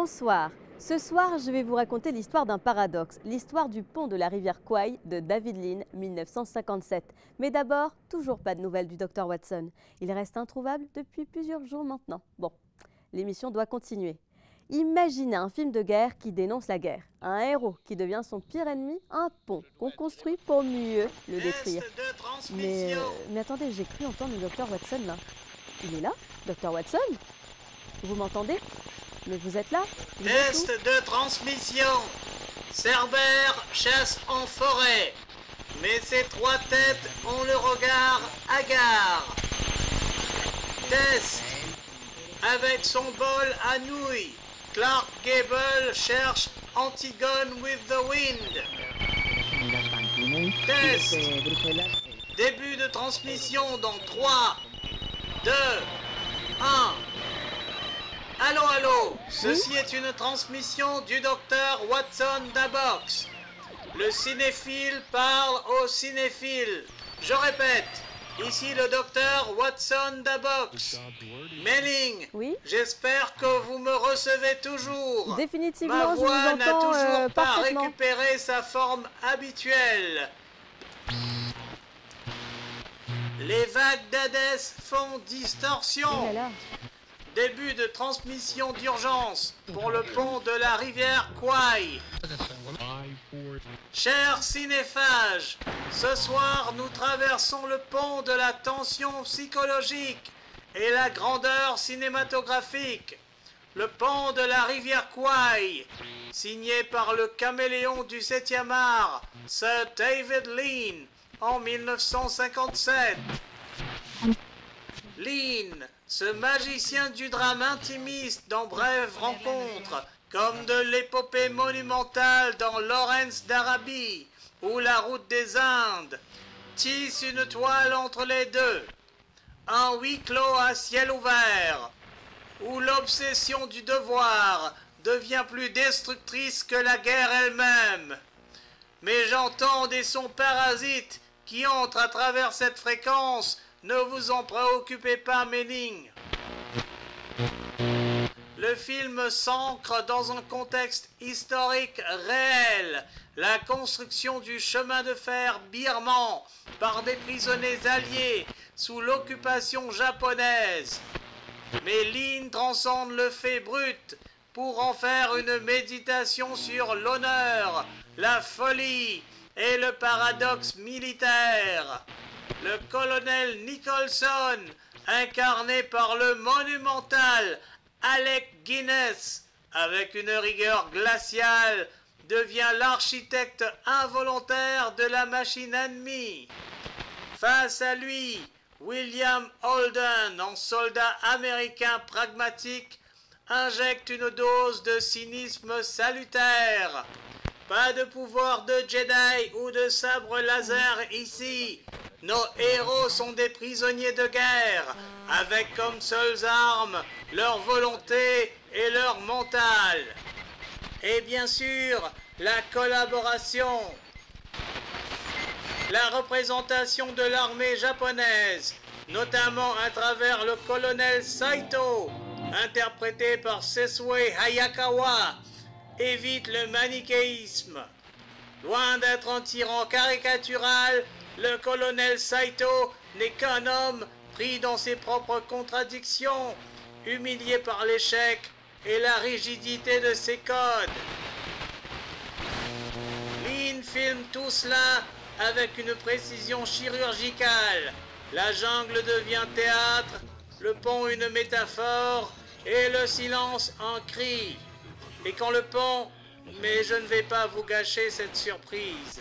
Bonsoir. Ce soir, je vais vous raconter l'histoire d'un paradoxe, l'histoire du pont de la rivière Kwai de David Lean, 1957. Mais d'abord, toujours pas de nouvelles du Dr Watson. Il reste introuvable depuis plusieurs jours maintenant. Bon, l'émission doit continuer. Imaginez un film de guerre qui dénonce la guerre. Un héros qui devient son pire ennemi, un pont qu'on construit pour mieux le détruire. Mais attendez, j'ai cru entendre le Dr Watson là. Il est là, Dr Watson? Vous m'entendez? Mais vous êtes là? Test de transmission. Cerbère chasse en forêt. Mais ses trois têtes ont le regard hagard. Test. Avec son bol à nouilles, Clark Gable cherche Antigone with the Wind. Test. Début de transmission dans 3, 2, 1. Allô, allô, ceci est une transmission du docteur Watson d'Abox. Le cinéphile parle au cinéphile. Je répète, ici le docteur Watson d'Abox. Melling, Oui? j'espère que vous me recevez toujours. Définitivement, Ma je vous voix n'a entends toujours pas parfaitement. récupéré sa forme habituelle. Les vagues d'Hadès font distorsion. Oh là là. Début de transmission d'urgence pour le pont de la rivière Kwai. Chers cinéphages, ce soir nous traversons le pont de la tension psychologique et la grandeur cinématographique. Le pont de la rivière Kwai, signé par le caméléon du 7e art, Sir David Lean, en 1957. Lean, ce magicien du drame intimiste dans Brève rencontre, comme de l'épopée monumentale dans Lawrence d'Arabie ou La route des Indes, tisse une toile entre les deux, un huis clos à ciel ouvert, où l'obsession du devoir devient plus destructrice que la guerre elle-même. Mais j'entends des sons parasites qui entrent à travers cette fréquence. Ne vous en préoccupez pas, Melling. Le film s'ancre dans un contexte historique réel. La construction du chemin de fer birman par des prisonniers alliés sous l'occupation japonaise. Mais Lean transcende le fait brut pour en faire une méditation sur l'honneur, la folie et le paradoxe militaire. Le colonel Nicholson, incarné par le monumental Alec Guinness, avec une rigueur glaciale, devient l'architecte involontaire de la machine ennemie. Face à lui, William Holden, en soldat américain pragmatique, injecte une dose de cynisme salutaire. Pas de pouvoir de Jedi ou de sabre laser ici. Nos héros sont des prisonniers de guerre, avec comme seules armes leur volonté et leur mental. Et bien sûr, la collaboration. La représentation de l'armée japonaise, notamment à travers le colonel Saito, interprété par Sesue Hayakawa, évite le manichéisme. Loin d'être un tyran caricatural, le colonel Saito n'est qu'un homme pris dans ses propres contradictions, humilié par l'échec et la rigidité de ses codes. Lean filme tout cela avec une précision chirurgicale. La jungle devient théâtre, le pont une métaphore et le silence un cri. Et quand le pont... Mais je ne vais pas vous gâcher cette surprise.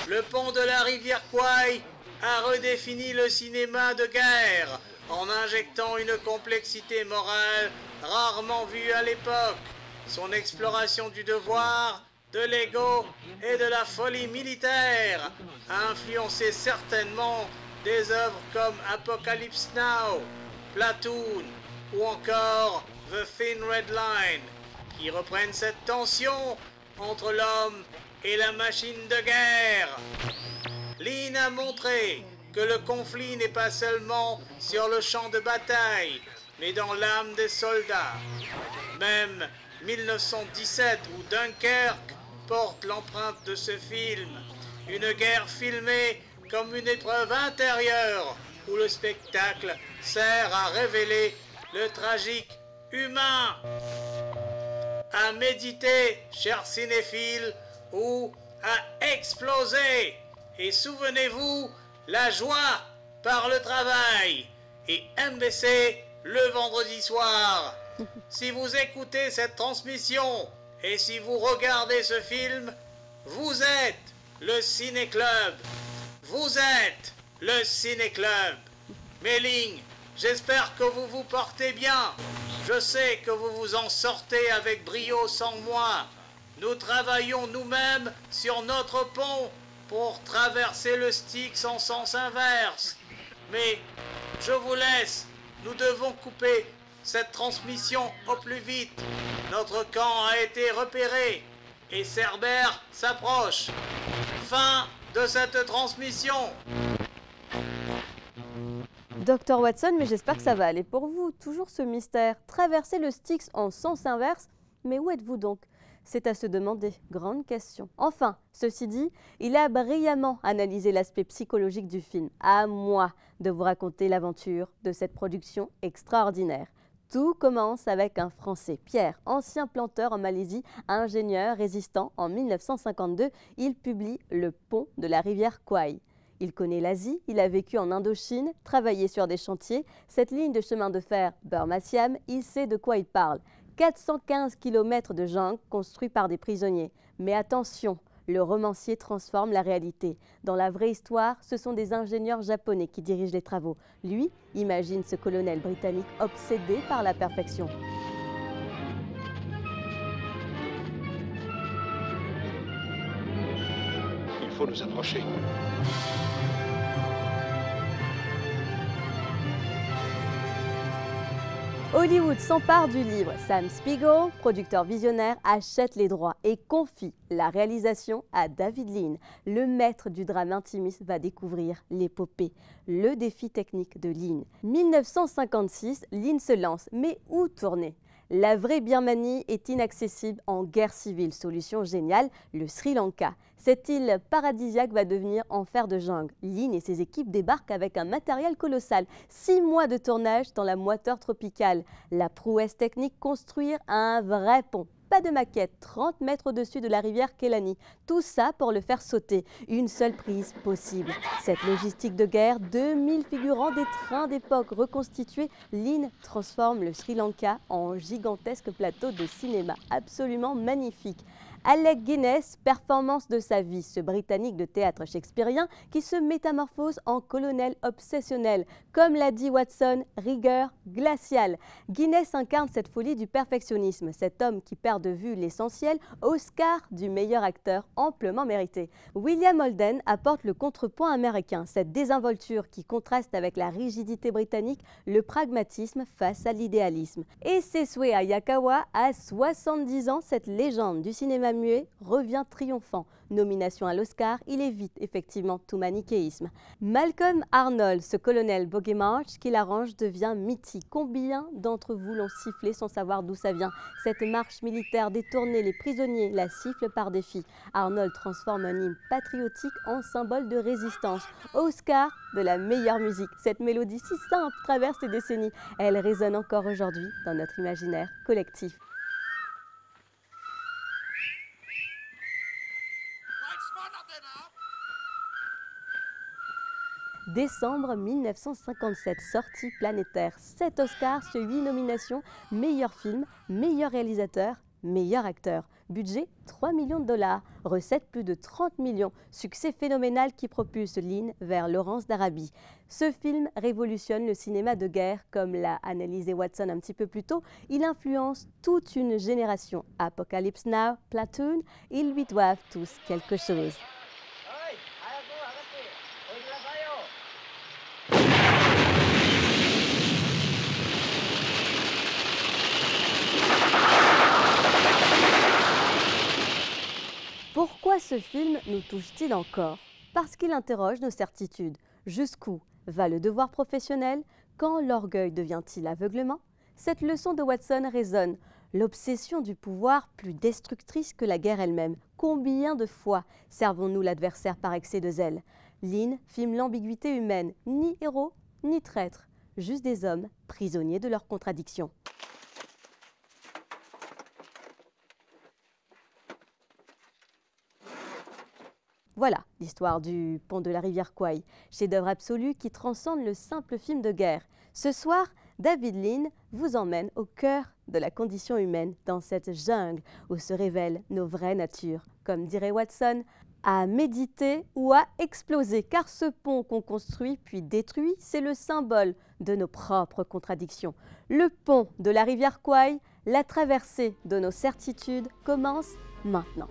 Le pont de la rivière Kwai a redéfini le cinéma de guerre en injectant une complexité morale rarement vue à l'époque. Son exploration du devoir, de l'ego et de la folie militaire a influencé certainement des œuvres comme Apocalypse Now, Platoon ou encore The Thin Red Line, qui reprennent cette tension entre l'homme et la machine de guerre. Lean a montré que le conflit n'est pas seulement sur le champ de bataille, mais dans l'âme des soldats. Même 1917 ou Dunkerque porte l'empreinte de ce film. Une guerre filmée comme une épreuve intérieure où le spectacle sert à révéler le tragique humain. À méditer, chers cinéphiles, ou à exploser. Et souvenez-vous, la joie par le travail. Et MBC le vendredi soir. Si vous écoutez cette transmission et si vous regardez ce film, vous êtes le Ciné-Club. Vous êtes le Ciné-Club. Méling, j'espère que vous vous portez bien. Je sais que vous vous en sortez avec brio sans moi. Nous travaillons nous-mêmes sur notre pont pour traverser le Styx en sens inverse. Mais je vous laisse, nous devons couper cette transmission au plus vite. Notre camp a été repéré et Cerbère s'approche. Fin de cette transmission. Docteur Watson, mais j'espère que ça va aller pour vous. Toujours ce mystère. Traverser le Styx en sens inverse, mais où êtes-vous donc? C'est à se demander. Grande question. Enfin, ceci dit, il a brillamment analysé l'aspect psychologique du film. À moi de vous raconter l'aventure de cette production extraordinaire. Tout commence avec un Français, Pierre, ancien planteur en Malaisie, ingénieur résistant. En 1952, il publie Le pont de la rivière Kwai. Il connaît l'Asie, il a vécu en Indochine, travaillé sur des chantiers. Cette ligne de chemin de fer Burma-Siam, il sait de quoi il parle. 415 km de jungle construits par des prisonniers. Mais attention, le romancier transforme la réalité. Dans la vraie histoire, ce sont des ingénieurs japonais qui dirigent les travaux. Lui imagine ce colonel britannique obsédé par la perfection. Il faut nous approcher. Hollywood s'empare du livre. Sam Spiegel, producteur visionnaire, achète les droits et confie la réalisation à David Lean. Le maître du drame intimiste va découvrir l'épopée, le défi technique de Lean. 1956, Lean se lance, mais où tourner? La vraie Birmanie est inaccessible en guerre civile. Solution géniale, le Sri Lanka. Cette île paradisiaque va devenir enfer de jungle. Lean et ses équipes débarquent avec un matériel colossal. 6 mois de tournage dans la moiteur tropicale. La prouesse technique, construire un vrai pont. Pas de maquette, 30 mètres au-dessus de la rivière Kelani. Tout ça pour le faire sauter. Une seule prise possible. Cette logistique de guerre, 2000 figurants, des trains d'époque reconstitués. Lean transforme le Sri Lanka en gigantesque plateau de cinéma. Absolument magnifique. Alec Guinness, performance de sa vie, ce Britannique de théâtre shakespearien qui se métamorphose en colonel obsessionnel. Comme l'a dit Watson, rigueur glaciale. Guinness incarne cette folie du perfectionnisme, cet homme qui perd de vue l'essentiel, Oscar du meilleur acteur amplement mérité. William Holden apporte le contrepoint américain, cette désinvolture qui contraste avec la rigidité britannique, le pragmatisme face à l'idéalisme. Et Sesue Hayakawa, à 70 ans, cette légende du cinéma muet revient triomphant. Nomination à l'Oscar, il évite effectivement tout manichéisme. Malcolm Arnold, ce colonel Bogey March qui l'arrange, devient mythique. Combien d'entre vous l'ont sifflé sans savoir d'où ça vient? Cette marche militaire détournée, les prisonniers la sifflent par défi. Arnold transforme un hymne patriotique en symbole de résistance. Oscar de la meilleure musique. Cette mélodie si simple traverse les décennies. Elle résonne encore aujourd'hui dans notre imaginaire collectif. Décembre 1957, sortie planétaire, 7 Oscars sur 8 nominations, meilleur film, meilleur réalisateur, meilleur acteur. Budget 3 millions de dollars, recettes plus de 30 millions, succès phénoménal qui propulse Lean vers Lawrence d'Arabie. Ce film révolutionne le cinéma de guerre, comme l'a analysé Watson un petit peu plus tôt. Il influence toute une génération. Apocalypse Now, Platoon, ils lui doivent tous quelque chose. Pourquoi ce film nous touche-t-il encore? Parce qu'il interroge nos certitudes. Jusqu'où va le devoir professionnel? Quand l'orgueil devient-il aveuglement? cette leçon de Watson résonne. L'obsession du pouvoir plus destructrice que la guerre elle-même. Combien de fois servons-nous l'adversaire par excès de zèle? Lynn filme l'ambiguïté humaine, ni héros, ni traîtres, juste des hommes prisonniers de leurs contradictions. Voilà l'histoire du pont de la rivière Kwai, chef-d'œuvre absolu qui transcende le simple film de guerre. Ce soir, David Lean vous emmène au cœur de la condition humaine, dans cette jungle où se révèlent nos vraies natures. Comme dirait Watson, à méditer ou à exploser, car ce pont qu'on construit puis détruit, c'est le symbole de nos propres contradictions. Le pont de la rivière Kwai, la traversée de nos certitudes commence maintenant.